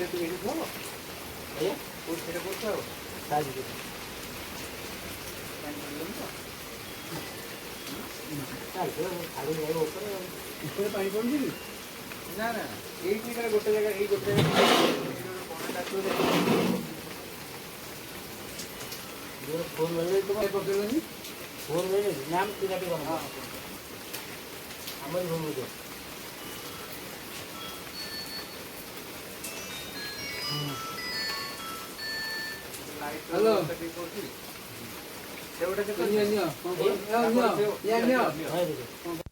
ତୁ ଏଇଠି ଥିବ ଆଜ୍ଞା କୋଉଠି ସେଇଟା କୋଉଠି ଆଉ ସାହାଯ୍ୟ କରିବି ଛାଡ଼ି ରହିବ ଉପରେ ଉପରେ ପାଣି ପଡୁଛି କି ନା ନା ଏଇଠି ଗୋଟେ ଜାଗା ଏଇ ଗୋଟେ ଜାଗା ଫୋନ୍ ମିଳିଲେ ତୁମ ପକେଇଲନି ଫୋନ୍ ମିଳିଲେ ନାମ ପିଲାଟି କଣ ଆମର ଭୂମି ତ ହ୍ୟାଲୋ ସେଉଟା କେତେ ନିଅ ନିଅ